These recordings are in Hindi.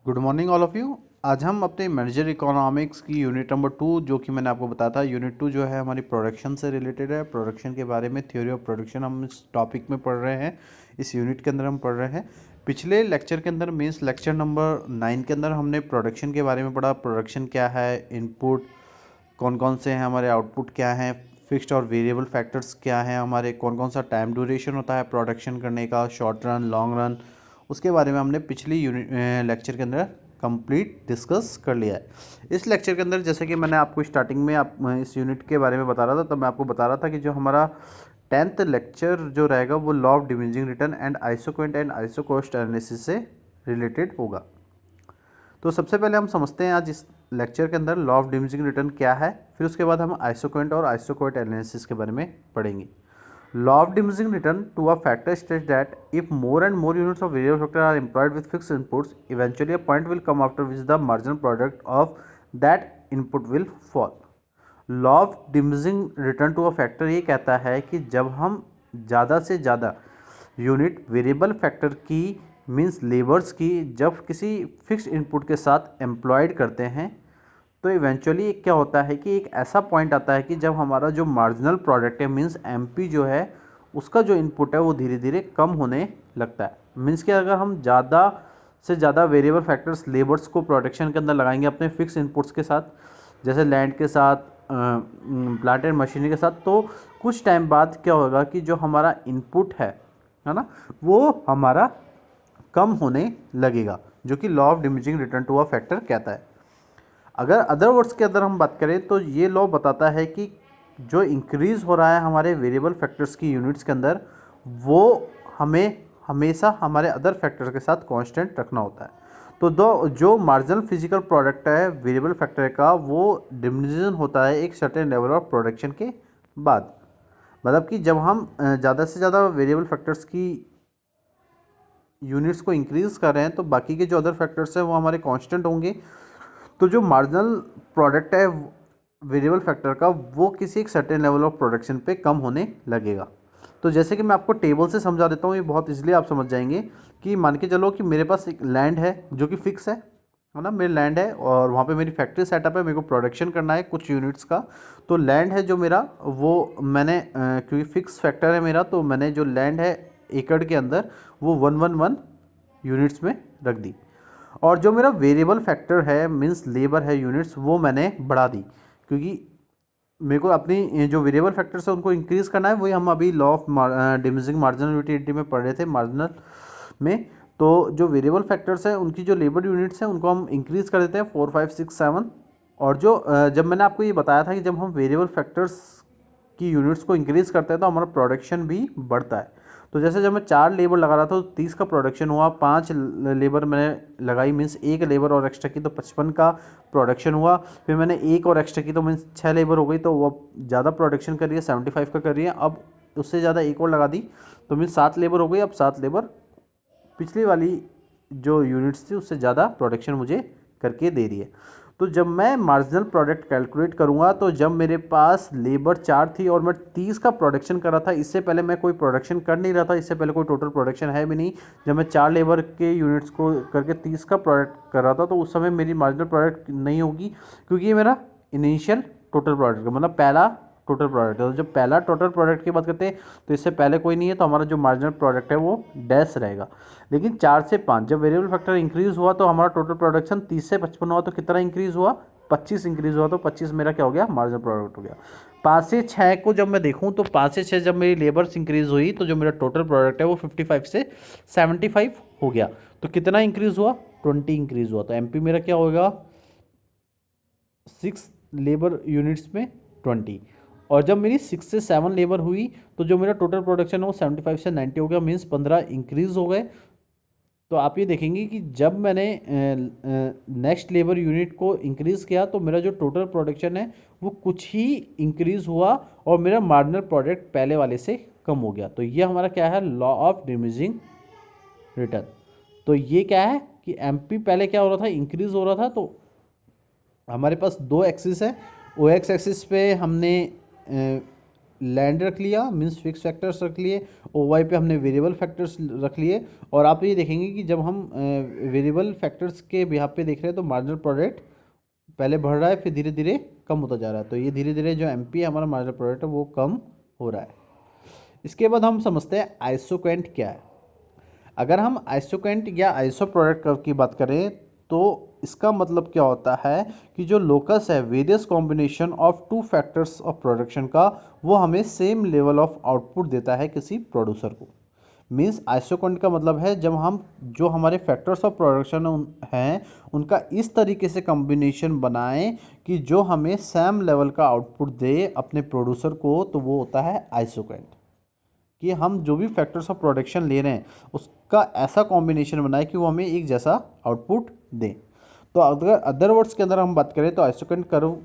Good morning all of you. आज हम अपने मैनेजर इकोनॉमिक्स की यूनिट नंबर 2, जो कि मैंने आपको बताया था, यूनिट 2 जो है हमारी प्रोडक्शन से रिलेटेड है। प्रोडक्शन के बारे में थ्योरी ऑफ प्रोडक्शन हम इस टॉपिक में पढ़ रहे हैं, इस यूनिट के अंदर हम पढ़ रहे हैं। पिछले लेक्चर के अंदर मीन्स लेक्चर नंबर 9 के अंदर हमने प्रोडक्शन के बारे में पढ़ा। प्रोडक्शन क्या है, इनपुट कौन कौन से हैं, हमारे आउटपुट क्या हैं, फिक्स्ड और वेरिएबल फैक्टर्स क्या हैं, हमारे कौन कौन सा टाइम ड्यूरेशन होता है प्रोडक्शन करने का, शॉर्ट रन, लॉन्ग रन, उसके बारे में हमने पिछली यूनिट लेक्चर के अंदर कंप्लीट डिस्कस कर लिया है। इस लेक्चर के अंदर जैसे कि मैंने आपको स्टार्टिंग में इस यूनिट के बारे में बता रहा था, तब मैं आपको बता रहा था कि जो हमारा 10th लेक्चर जो रहेगा वो law of diminishing return and isoquant and isocost analysis से रिलेटेड होगा। तो सबसे पहले हम समझते हैं आज इस लेक्चर के अंदर लॉ ऑफ डिमिनिशिंग रिटर्न क्या है, फिर उसके बाद हम आइसोक्वेंट और आइसोकॉस्ट एनालिसिस के बारे में पढ़ेंगे। Law of diminishing return to a factor states that if more and more units of variable factor are employed with fixed inputs, eventually a point will come after which the marginal product of that input will fall. Law of diminishing return to a factor ये कहता है कि जब हम ज़्यादा से ज़्यादा यूनिट वेरिएबल फैक्टर की मीन्स लेबर्स की जब किसी फिक्स इनपुट के साथ एम्प्लॉयड करते हैं, तो इवेंचुअली क्या होता है कि एक ऐसा पॉइंट आता है कि जब हमारा जो मार्जिनल प्रोडक्ट है मीन्स एमपी जो है उसका जो इनपुट है वो धीरे धीरे कम होने लगता है। मीन्स कि अगर हम ज़्यादा से ज़्यादा वेरिएबल फैक्टर्स लेबर्स को प्रोडक्शन के अंदर लगाएंगे अपने फिक्स इनपुट्स के साथ, जैसे लैंड के साथ, प्लांट एंड मशीनरी के साथ, तो कुछ टाइम बाद क्या होगा कि जो हमारा इनपुट है ना, वो हमारा कम होने लगेगा, जो कि law of diminishing return to a factor कहता है। अगर अदर वर्ड्स के अंदर हम बात करें तो ये लॉ बताता है कि जो इंक्रीज़ हो रहा है हमारे वेरिएबल फैक्टर्स की यूनिट्स के अंदर, वो हमें हमेशा हमारे अदर फैक्टर के साथ कांस्टेंट रखना होता है। तो दो जो मार्जिनल फिजिकल प्रोडक्ट है वेरिएबल फैक्टर का, वो डिमिनिशन होता है एक सर्टेन लेवल ऑफ प्रोडक्शन के बाद। मतलब कि जब हम ज़्यादा से ज़्यादा वेरिएबल फैक्टर्स की यूनिट्स को इंक्रीज़ कर रहे हैं, तो बाकी के जो अदर फैक्टर्स हैं वो हमारे कांस्टेंट होंगे। तो जो मार्जिनल प्रोडक्ट है वेरिएबल फैक्टर का, वो किसी एक सर्टेन लेवल ऑफ प्रोडक्शन पे कम होने लगेगा। तो जैसे कि मैं आपको टेबल से समझा देता हूँ, ये बहुत इजीली आप समझ जाएंगे। कि मान के चलो कि मेरे पास एक लैंड है जो कि फिक्स है ना, मेरी लैंड है और वहाँ पे मेरी फैक्ट्री सेटअप है, मेरे को प्रोडक्शन करना है कुछ यूनिट्स का। तो लैंड है जो मेरा, वो मैंने क्योंकि फिक्स फैक्टर है मेरा, तो मैंने जो लैंड है एकड़ के अंदर वो 111 यूनिट्स में रख दी। और जो मेरा वेरिएबल फैक्टर है मींस लेबर है यूनिट्स, वो मैंने बढ़ा दी, क्योंकि मेरे को अपनी जो वेरिएबल फैक्टर्स है उनको इंक्रीज़ करना है। वही हम अभी law of diminishing marginal utility में पढ़ रहे थे, मार्जिनल में। तो जो वेरिएबल फैक्टर्स है उनकी जो लेबर यूनिट्स हैं उनको हम इंक्रीज़ कर देते हैं 4, 5, 6, 7। और जो जब मैंने आपको ये बताया था कि जब हम वेरिएबल फैक्टर्स की यूनिट्स को इंक्रीज़ करते हैं तो हमारा प्रोडक्शन भी बढ़ता है। तो जैसे जब मैं 4 लेबर लगा रहा था तो 30 का प्रोडक्शन हुआ, 5 लेबर मैंने लगाई मीन्स एक लेबर और एक्स्ट्रा की तो 55 का प्रोडक्शन हुआ। फिर मैंने एक और एक्स्ट्रा की तो मीन्स 6 लेबर हो गई, तो वो ज़्यादा प्रोडक्शन कर रही है, 75 का कर रही है। अब उससे ज़्यादा एक और लगा दी तो मीन्स 7 लेबर हो गई। अब 7 लेबर पिछली वाली जो यूनिट्स थी उससे ज़्यादा प्रोडक्शन मुझे करके दे रही है। तो जब मैं मार्जिनल प्रोडक्ट कैलकुलेट करूँगा, तो जब मेरे पास लेबर 4 थी और मैं 30 का प्रोडक्शन कर रहा था, इससे पहले मैं कोई प्रोडक्शन कर नहीं रहा था, इससे पहले कोई टोटल प्रोडक्शन है भी नहीं। जब मैं 4 लेबर के यूनिट्स को करके 30 का प्रोडक्ट कर रहा था, तो उस समय मेरी मार्जिनल प्रोडक्ट नहीं होगी, क्योंकि ये मेरा इनिशियल टोटल प्रोडक्ट मतलब पहला टोटल प्रोडक्ट है। तो जब पहला टोटल प्रोडक्ट की बात करते हैं तो इससे पहले कोई नहीं है, तो हमारा जो मार्जिनल प्रोडक्ट है वो डैश रहेगा। लेकिन 4 से 5 जब वेरिएबल फैक्टर इंक्रीज़ हुआ तो हमारा टोटल प्रोडक्शन 30 से 55 हुआ, तो कितना इंक्रीज़ हुआ, 25 इंक्रीज़ हुआ। तो 25 मेरा क्या हो गया, मार्जिनल प्रोडक्ट हो गया। 5 से 6 को जब मैं देखूँ तो 5 से 6 जब मेरी लेबर्स इंक्रीज़ हुई, तो जो मेरा टोटल प्रोडक्ट है वो 55 से 75 हो गया। तो कितना इंक्रीज़ हुआ, 20 इंक्रीज़ हुआ। तो एमपी मेरा क्या होगा, 6 लेबर यूनिट्स में 20। और जब मेरी 6 से 7 लेबर हुई तो जो मेरा टोटल प्रोडक्शन है वो 75 से 90 हो गया, मीन्स 15 इंक्रीज़ हो गए। तो आप ये देखेंगे कि जब मैंने नेक्स्ट लेबर यूनिट को इंक्रीज़ किया तो मेरा जो टोटल प्रोडक्शन है वो कुछ ही इंक्रीज़ हुआ और मेरा मार्जिनल प्रोडक्ट पहले वाले से कम हो गया। तो ये हमारा क्या है, लॉ ऑफ डिमिनिशिंग रिटर्न। तो ये क्या है कि एमपी पहले क्या हो रहा था, इंक्रीज़ हो रहा था। तो हमारे पास दो एक्सिस है, ओ एक्स एक्सिस पे हमने लैंड रख लिया, मीन्स फिक्स फैक्टर्स रख लिए, OY पे हमने वेरिएबल फैक्टर्स रख लिए। और आप ये देखेंगे कि जब हम वेरिएबल फैक्टर्स के बिहाफ पे देख रहे हैं तो मार्जिनल प्रोडक्ट पहले बढ़ रहा है, फिर धीरे धीरे कम होता जा रहा है। तो ये धीरे धीरे जो MP है हमारा मार्जिनल प्रोडक्ट है वो कम हो रहा है। इसके बाद हम समझते हैं आइसोक्वेंट क्या है। अगर हम आइसोक्वेंट या आइसो प्रोडक्ट कर्व की बात करें तो इसका मतलब क्या होता है कि जो लोकस है various combination of two factors of production का, वो हमें सेम लेवल ऑफ आउटपुट देता है किसी प्रोड्यूसर को। मीन्स आइसोक्वेंट का मतलब है जब हम जो हमारे फैक्टर्स ऑफ प्रोडक्शन हैं उनका इस तरीके से कॉम्बिनेशन बनाएं कि जो हमें सेम लेवल का आउटपुट दे अपने प्रोड्यूसर को, तो वो होता है आइसोक्वेंट। कि हम जो भी फैक्टर्स ऑफ प्रोडक्शन ले रहे हैं उसका ऐसा कॉम्बिनेशन बनाए कि वो हमें एक जैसा आउटपुट दें। तो अगर अदर वर्ड्स के अंदर हम बात करें तो आइसोक्वेंट कर्व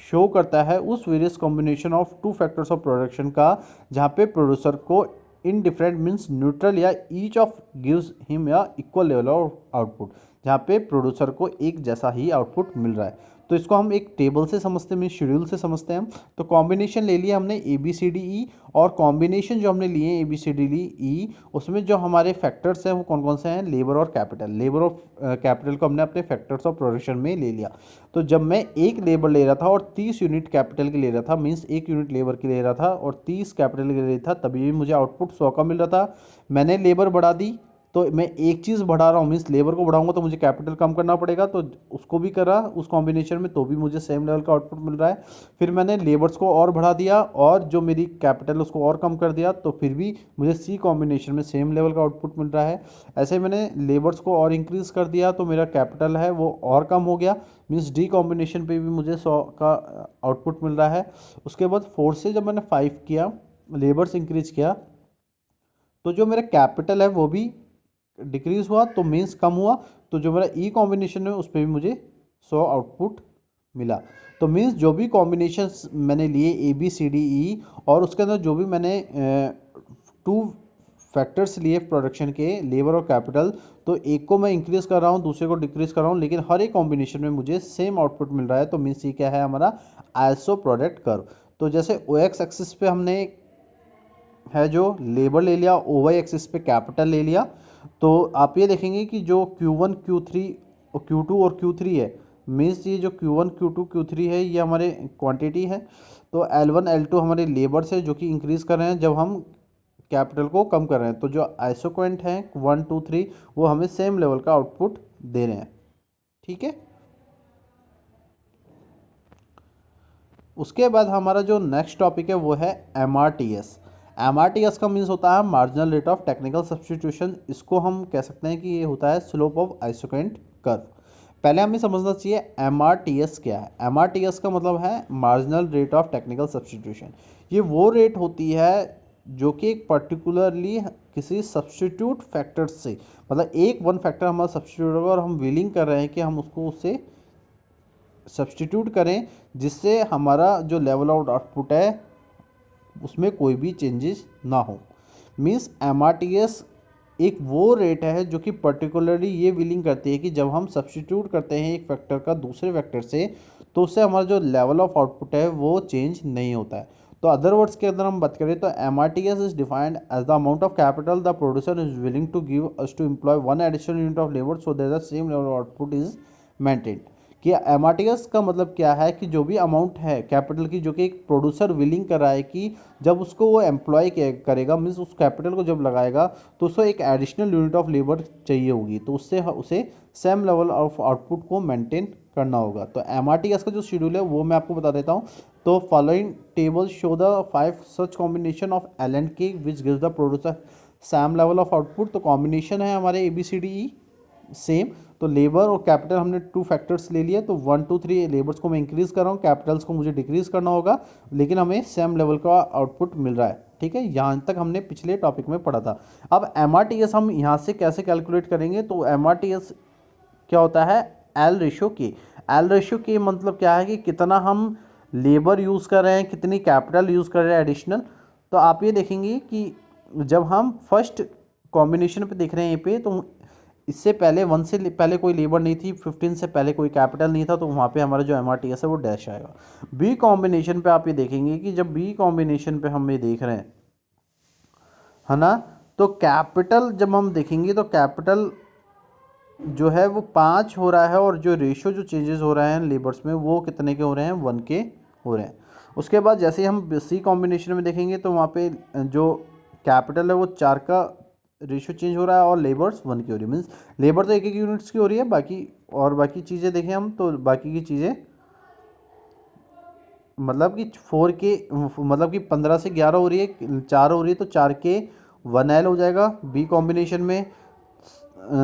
शो करता है उस various combination of two factors of production का जहाँ पे प्रोड्यूसर को इन डिफरेंट मीन्स न्यूट्रल या ईच ऑफ गिव्स हिम या इक्वल लेवल ऑफ आउटपुट, जहाँ पे प्रोड्यूसर को एक जैसा ही आउटपुट मिल रहा है। तो इसको हम एक टेबल से समझते हैं, मीन्स शेड्यूल से समझते हैं। तो कॉम्बिनेशन ले लिया हमने ABCDE, और कॉम्बिनेशन जो हमने लिए ABCDE उसमें जो हमारे फैक्टर्स हैं वो कौन कौन से हैं, लेबर और कैपिटल। लेबर और कैपिटल को हमने अपने फैक्टर्स ऑफ प्रोडक्शन में ले लिया। तो जब मैं एक लेबर ले रहा था और 30 यूनिट कैपिटल की ले रहा था, मीन्स 1 यूनिट लेबर की ले रहा था और 30 कैपिटल की ले रहा था, तभी भी मुझे आउटपुट 100 का मिल रहा था। मैंने लेबर बढ़ा दी तो मैं एक चीज़ बढ़ा रहा हूँ, मीन्स लेबर को बढ़ाऊंगा तो मुझे कैपिटल कम करना पड़ेगा, तो उसको भी करा उस कॉम्बिनेशन में, तो भी मुझे सेम लेवल का आउटपुट मिल रहा है। फिर मैंने लेबर्स को और बढ़ा दिया और जो मेरी कैपिटल उसको और कम कर दिया, तो फिर भी मुझे C कॉम्बिनेशन में सेम लेवल का आउटपुट मिल रहा है। ऐसे मैंने लेबर्स को और इंक्रीज़ कर दिया तो मेरा कैपिटल है वो और कम हो गया, मीन्स D कॉम्बिनेशन पे भी मुझे 100 का आउटपुट मिल रहा है। उसके बाद 4 से जब मैंने 5 किया, लेबर्स इंक्रीज किया, तो जो मेरा कैपिटल है वो भी डिक्रीज हुआ, तो मीन्स कम हुआ। तो जो मेरा E कॉम्बिनेशन है उस पर भी मुझे 100 आउटपुट मिला। तो मीन्स जो भी कॉम्बिनेशन मैंने लिए ABCDE और उसके अंदर जो भी मैंने टू फैक्टर्स लिए प्रोडक्शन के, लेबर और कैपिटल, तो एक को मैं इंक्रीज़ कर रहा हूँ दूसरे को डिक्रीज़ कर रहा हूँ, लेकिन हर एक कॉम्बिनेशन में मुझे सेम आउटपुट मिल रहा है। तो मीन्स ये क्या है हमारा आइसो प्रोडक्ट कर्व। तो जैसे OX एक्सिस पे हमने है जो लेबर ले लिया, OY एक्सिस पे कैपिटल ले लिया, तो आप ये देखेंगे कि जो Q1 Q3 और Q2 और Q3 है, मीन्स ये जो Q1 Q2 Q3 है ये हमारे क्वांटिटी है। तो L1 L2 हमारे लेबर्स है जो कि इंक्रीज़ कर रहे हैं जब हम कैपिटल को कम कर रहे हैं। तो जो आइसोक्वेंट हैं 1 2 3 वो हमें सेम लेवल का आउटपुट दे रहे हैं। ठीक है। उसके बाद हमारा जो नेक्स्ट टॉपिक है वो है MRTS। MRTS का मीन्स होता है marginal rate of technical substitution. इसको हम कह सकते हैं कि ये होता है स्लोप ऑफ आइसोक्वेंट कर्व। पहले हमें समझना चाहिए MRTS क्या है। MRTS का मतलब है marginal rate of technical substitution. ये वो रेट होती है जो कि एक पर्टिकुलरली किसी सब्सटीट्यूट फैक्टर से, मतलब एक वन फैक्टर हमारा सब्सटीट्यूट होगा और हम विलिंग कर रहे हैं कि हम उसको उससे सब्सटीट्यूट करें जिससे हमारा जो लेवल ऑफ आउटपुट है उसमें कोई भी चेंजेस ना हो। मीन्स MRTS एक वो रेट है जो कि पर्टिकुलरली ये विलिंग करती है कि जब हम सब्सटीट्यूट करते हैं एक फैक्टर का दूसरे फैक्टर से, तो उससे हमारा जो लेवल ऑफ आउटपुट है वो चेंज नहीं होता है। तो अदर वर्ड्स के अंदर हम बात करें तो MRTS is defined as the amount of capital the producer is willing to give us to employ 1 additional unit of labour so that the same level of output is maintained. कि MRTS का मतलब क्या है कि जो भी अमाउंट है कैपिटल की जो कि एक प्रोड्यूसर विलिंग कर रहा है कि जब उसको वो एम्प्लॉय करेगा, मीन्स उस कैपिटल को जब लगाएगा तो उसको एक एडिशनल यूनिट ऑफ लेबर चाहिए होगी, तो उससे उसे सेम लेवल ऑफ आउटपुट को मेंटेन करना होगा। तो MRTS का जो शेड्यूल है वो मैं आपको बता देता हूँ। तो following table show the 5 such combination of L and K which gives the producer same level of output. तो कॉम्बिनेशन है हमारे ABCDE सेम। तो लेबर और कैपिटल हमने टू फैक्टर्स ले लिए, तो 1 2 3 लेबर्स को मैं इंक्रीज़ कर रहा हूँ, कैपिटल्स को मुझे डिक्रीज़ करना होगा, लेकिन हमें सेम लेवल का आउटपुट मिल रहा है। ठीक है, यहाँ तक हमने पिछले टॉपिक में पढ़ा था। अब MRTS हम यहाँ से कैसे कैलकुलेट करेंगे। तो MRTS क्या होता है, L/K। L/K मतलब क्या है कि कितना हम लेबर यूज़ कर रहे हैं, कितनी कैपिटल यूज़ कर रहे हैं एडिशनल। तो आप ये देखेंगे कि जब हम फर्स्ट कॉम्बिनेशन पे देख रहे हैं ये पे, तो इससे पहले 1 से पहले कोई लेबर नहीं थी, 15 से पहले कोई कैपिटल नहीं था, तो वहाँ पे हमारा जो MRTS है वो डैश आएगा। बी कॉम्बिनेशन पे आप ये देखेंगे कि जब बी कॉम्बिनेशन पे हम ये देख रहे हैं, है ना, तो कैपिटल जब हम देखेंगे तो कैपिटल जो है वो 5 हो रहा है, और जो रेशियो जो चेंजेस हो रहे हैं लेबर्स में वो कितने के हो रहे हैं, 1 के हो रहे हैं। उसके बाद जैसे ही हम सी कॉम्बिनेशन में देखेंगे तो वहाँ पे जो कैपिटल है वो 4 का रेशियो चेंज हो रहा है और लेबर्स 1 की हो रही है। मीन्स लेबर तो एक एक यूनिट्स की हो रही है, बाकी चीज़ें देखें हम तो बाकी की चीज़ें मतलब कि 4 के मतलब कि 15 से 11 हो रही है, 4 हो रही है, तो 4 के 1L हो जाएगा बी कॉम्बिनेशन में।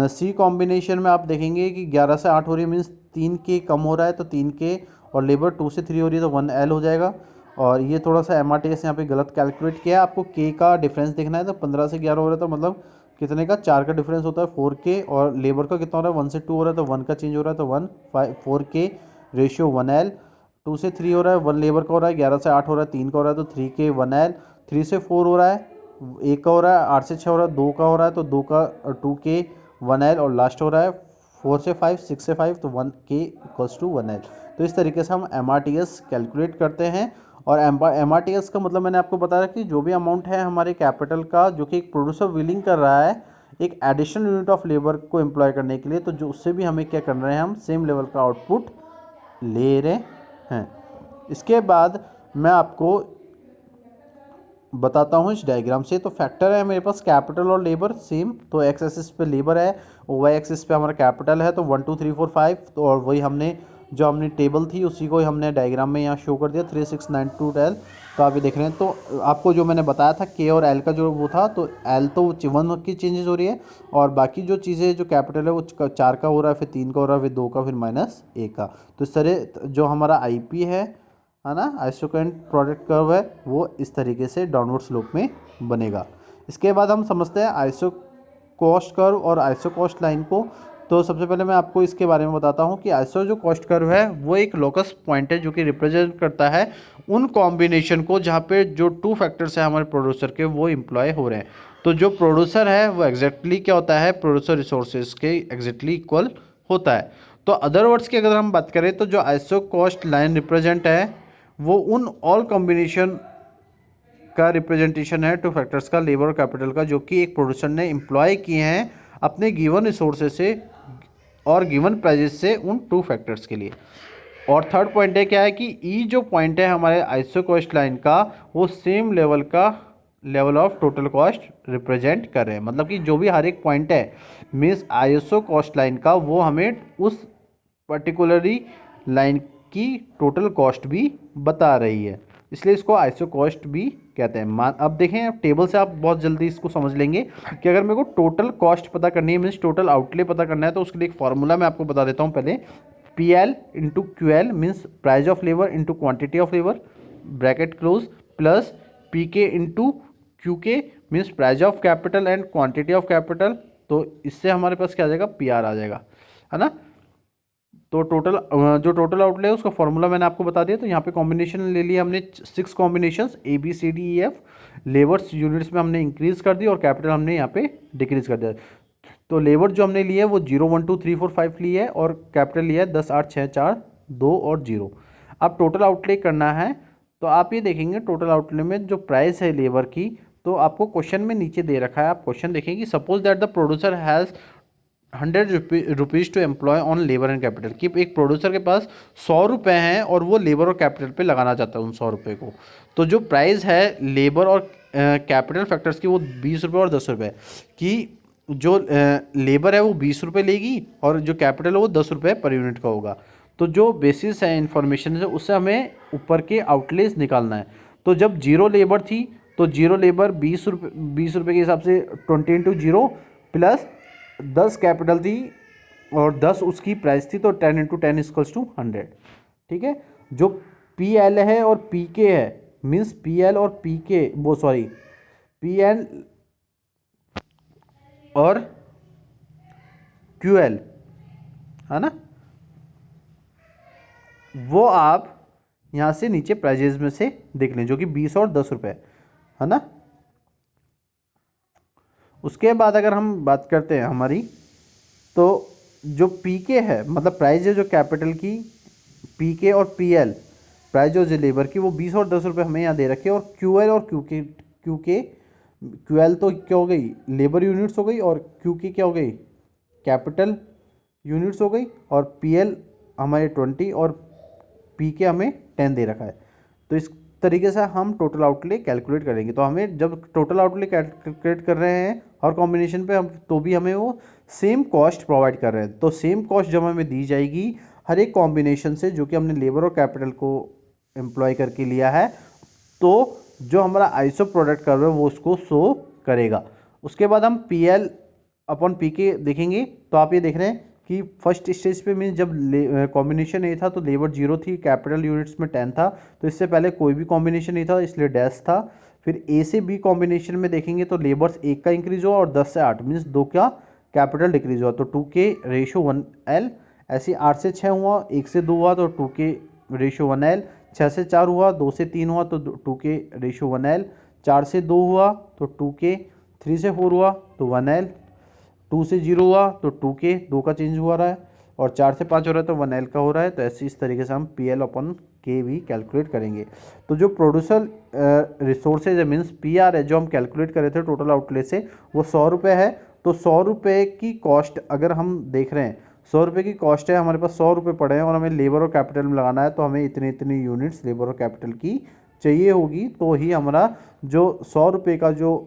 सी कॉम्बिनेशन में आप देखेंगे कि 11 से 8 हो रही है, मीन्स 3 के कम हो रहा है, तो 3 के, और लेबर 2 से 3 हो रही है तो 1L हो जाएगा। और ये थोड़ा सा MRTS यहाँ पे गलत कैलकुलेट किया है, आपको के का डिफरेंस देखना है, तो 15 से 11 हो रहा है तो मतलब कितने का, 4 का डिफरेंस होता है 4 के, और लेबर का कितना हो रहा है, 1 से 2 हो रहा है तो 1 का चेंज हो रहा है, तो 4 के रेशियो 1L। 2 से 3 हो रहा है, 1 लेबर का हो रहा है, 11 से 8 हो रहा है, 3 का हो रहा है, तो 3 के 1L। 3 से 4 हो रहा है, 1 का हो रहा है, 8 से 6 हो रहा है, 2 का हो रहा है, तो 2 का 2 के 1L, और लास्ट हो रहा है 4 से 5, 6 से 5, तो 1 के इक्वल्स टू 1L। तो इस तरीके से हम MRTS कैलकुलेट करते हैं। और MRTS का मतलब मैंने आपको बताया कि जो भी अमाउंट है हमारे कैपिटल का जो कि एक प्रोड्यूसर विलिंग कर रहा है एक एडिशनल यूनिट ऑफ लेबर को एम्प्लॉय करने के लिए, तो जो उससे भी हमें क्या कर रहे हैं, हम सेम लेवल का आउटपुट ले रहे हैं। इसके बाद मैं आपको बताता हूँ इस डायग्राम से। तो फैक्टर है मेरे पास कैपिटल और लेबर सेम, तो एक्स एक्सिस पे लेबर है और वाई एक्सिस पे हमारा कैपिटल है, तो 1 2 3 4 5, तो और वही हमने जो हमने टेबल थी उसी को ही हमने डायग्राम में यहाँ शो कर दिया 3 6 9 2 10। तो आप ये देख रहे हैं, तो आपको जो मैंने बताया था के और एल का जो वो था, तो एल तो 1 की चेंजेस हो रही है, और बाकी जो चीज़ें जो कैपिटल है वो 4 का हो रहा है, फिर 3 का हो रहा है, फिर 2 का, फिर -1 का। तो इस तरह जो हमारा IP है ना, आइसोकरेंट प्रोडक्ट कर्व है, वो इस तरीके से डाउनवर्ड स्लोप में बनेगा। इसके बाद हम समझते हैं आइसो कॉस्ट कर्व और आइसो कॉस्ट लाइन को। तो सबसे पहले मैं आपको इसके बारे में बताता हूँ कि आइसो जो कॉस्ट कर्व है वो एक लोकस पॉइंट है जो कि रिप्रेजेंट करता है उन कॉम्बिनेशन को जहाँ पे जो 2 फैक्टर्स हैं हमारे प्रोड्यूसर के वो एम्प्लॉय हो रहे हैं। तो जो प्रोड्यूसर है वो एग्जैक्टली क्या होता है, प्रोड्यूसर रिसोर्सेज के एग्जैक्टली इक्वल होता है। तो अदर वर्ड्स की अगर हम बात करें तो जो आइसो कॉस्ट लाइन रिप्रेजेंट है वो उन ऑल कॉम्बिनेशन का रिप्रेजेंटेशन है 2 फैक्टर्स का, लेबर और कैपिटल का, जो कि एक प्रोड्यूसर ने एम्प्लॉय किए हैं अपने गिवन रिसोर्सेज से और गिवन प्राइजेस से उन 2 फैक्टर्स के लिए। और थर्ड पॉइंट है क्या है कि ई जो पॉइंट है हमारे आइसो कॉस्ट लाइन का वो सेम लेवल का level of total cost represent कर रहे हैं। मतलब कि जो भी हर एक पॉइंट है मीन्स आइसो कॉस्ट लाइन का वो हमें उस पर्टिकुलरली लाइन की टोटल कॉस्ट भी बता रही है, इसलिए इसको आइसो कॉस्ट भी कहते हैं। अब देखें, अब टेबल से आप बहुत जल्दी इसको समझ लेंगे कि अगर मेरे को टोटल कॉस्ट पता करनी है मीन्स टोटल आउटले पता करना है, तो उसके लिए एक फॉर्मूला मैं आपको बता देता हूँ पहले। PL into QL means price of labour into quantity of labour bracket close, plus PK into QK means price of capital and quantity of capital. तो इससे हमारे पास क्या आ जाएगा, PR आ जाएगा, है ना। तो जो टोटल आउटले है उसका फॉर्मूला मैंने आपको बता दिया। तो यहाँ पे कॉम्बिनेशन ले लिया हमने 6 कॉम्बिनेशंस ABCDEF, लेबर्स यूनिट्स में हमने इंक्रीज कर दी और कैपिटल हमने यहाँ पे डिक्रीज कर दिया। तो लेबर जो हमने लिया है वो 0 1 2 3 4 5 लिया है और कैपिटल लिया है 10 8 6 4 2 और 0। अब टोटल आउटले करना है, तो आप ये देखेंगे टोटल आउटले में जो प्राइस है लेबर की, तो आपको क्वेश्चन में नीचे दे रखा है, आप क्वेश्चन देखेंगे suppose that the producer has 100 rupees to employ on labour and capital, कि एक प्रोड्यूसर के पास 100 रुपये हैं और वो लेबर और कैपिटल पे लगाना चाहता है उन 100 रुपये को। तो जो प्राइस है लेबर और कैपिटल फैक्टर्स की वो 20 रुपये और 10 रुपये, कि जो लेबर है वो 20 रुपये लेगी और जो कैपिटल है वो 10 रुपये पर यूनिट का होगा। तो जो बेसिस है इन्फॉर्मेशन से उससे हमें ऊपर के आउटलेस निकालना है। तो जब 0 लेबर थी तो 0 लेबर 20 रुपये के हिसाब से 20 इंटू 0 प्लस 10 कैपिटल थी और 10 उसकी प्राइस थी, तो 10 इंटू 10 इक्वल्स टू 100। ठीक है, जो PL है और PK है मीन्स PL और PK वो सॉरी PL और QL, है ना, वो आप यहाँ से नीचे प्राइजेज में से देख लें जो कि 20 और 10 रुपये, है ना। उसके बाद अगर हम बात करते हैं हमारी तो जो पी के है मतलब प्राइस है जो कैपिटल की, पी के और पी एल प्राइस जो लेबर की वो 20 और 10 रुपये हमें यहाँ दे रखे, और क्यू एल और क्यू एल तो क्या हो गई लेबर यूनिट्स हो गई, और क्यू के क्या हो गई कैपिटल यूनिट्स हो गई, और पी एल हमारे 20 और पी के हमें 10 दे रखा है। तो इस तरीके से हम टोटल आउटले कैलकुलेट करेंगे। तो हमें जब टोटल आउटले कैलकुलेट कर रहे हैं हर कॉम्बिनेशन पे, हम तो भी हमें वो सेम कॉस्ट प्रोवाइड कर रहे हैं। तो सेम कॉस्ट जब हमें दी जाएगी हर एक कॉम्बिनेशन से जो कि हमने लेबर और कैपिटल को एम्प्लॉय करके लिया है, तो जो हमारा आइसो प्रोडक्ट कर रहे हैं वो उसको शो करेगा। उसके बाद हम पी एल अपॉन पी के देखेंगे। तो आप ये देख रहे हैं कि फर्स्ट स्टेज पे मीन जब कॉम्बिनेशन ए था तो लेबर 0 थी, कैपिटल यूनिट्स में 10 था, तो इससे पहले कोई भी कॉम्बिनेशन नहीं था इसलिए डैश था। फिर ए से बी कॉम्बिनेशन में देखेंगे तो लेबर्स 1 का इंक्रीज हुआ और 10 से 8 मीन्स 2 का कैपिटल डिक्रीज हुआ, तो 2 के रेशो 1L। ऐसे 8 से 6 हुआ, 1 से 2 हुआ तो 2 के रेशो 1L, 6 से 4 हुआ, 2 से 3 हुआ तो 2 के रेशो 1L, 4 से 2 हुआ तो 2 के, 3 से 4 हुआ तो 1L, 2 से 0 हुआ तो 2 के 2 का चेंज हुआ रहा है, और 4 से 5 हो रहा है तो 1L का हो रहा है। तो ऐसे इस तरीके से हम पी एल अपन के भी कैलकुलेट करेंगे। तो जो प्रोड्यूसर रिसोर्सेज है मीन्स पी आर है जो हम कैलकुलेट करे थे टोटल आउटले से, वो 100 रुपये है। तो 100 रुपये की कॉस्ट अगर हम देख रहे हैं, 100 रुपये की कॉस्ट है, हमारे पास 100 रुपये पड़े हैं और हमें लेबर और कैपिटल में लगाना है, तो हमें इतनी इतनी यूनिट्स लेबर और कैपिटल की चाहिए होगी, तो ही हमारा जो 100 रुपये का जो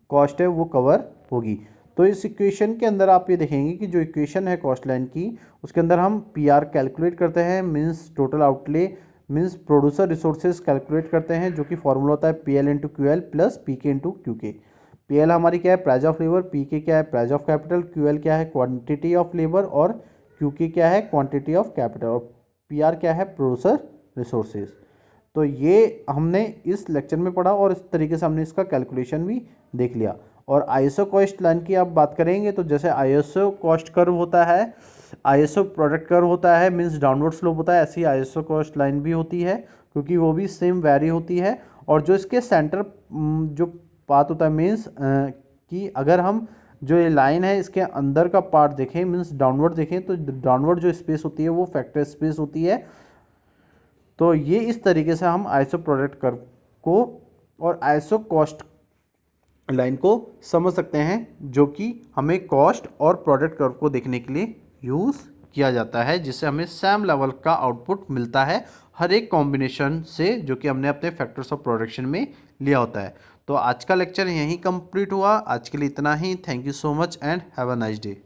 कॉस्ट है वो कवर होगी। तो इस इक्वेशन के अंदर आप ये देखेंगे कि जो इक्वेशन है कॉस्ट लाइन की उसके अंदर हम पी आर कैलकुलेट करते हैं means total outlay means producer resources calculate करते हैं, जो कि फॉर्मूला होता है P L into Q L plus P के इंटू क्यू के। पी एल हमारी क्या है प्राइस ऑफ लेबर, पी के क्या है price of capital, Q L क्या है क्वांटिटी ऑफ लेबर, और क्यू के क्या है क्वांटिटी ऑफ कैपिटल, और पी आर क्या है प्रोड्यूसर रिसोर्सेज। तो ये हमने इस लेक्चर में पढ़ा और इस तरीके से हमने इसका कैलकुलेशन भी देख लिया। और आईएसओ कॉस्ट लाइन की आप बात करेंगे तो जैसे आईएसओ कॉस्ट कर्व होता है, आईएसओ प्रोडक्ट कर्व होता है मीन्स डाउनवर्ड स्लोप होता है, ऐसी आईएसओ कॉस्ट लाइन भी होती है क्योंकि वो भी सेम वैरी होती है। और जो इसके सेंटर जो पाथ होता है मीन्स कि अगर हम जो ये लाइन है इसके अंदर का पार्ट देखें मीन्स डाउनवर्ड देखें तो डाउनवर्ड जो स्पेस होती है वो फैक्टर स्पेस होती है। तो ये इस तरीके से हम आईएसओ प्रोडक्ट कर्व को और आईएसओ कॉस्ट लाइन को समझ सकते हैं, जो कि हमें कॉस्ट और प्रोडक्ट कर्व को देखने के लिए यूज़ किया जाता है, जिससे हमें सेम लेवल का आउटपुट मिलता है हर एक कॉम्बिनेशन से जो कि हमने अपने फैक्टर्स ऑफ प्रोडक्शन में लिया होता है। तो आज का लेक्चर यहीं कंप्लीट हुआ। आज के लिए इतना ही। Thank you so much and have a nice day.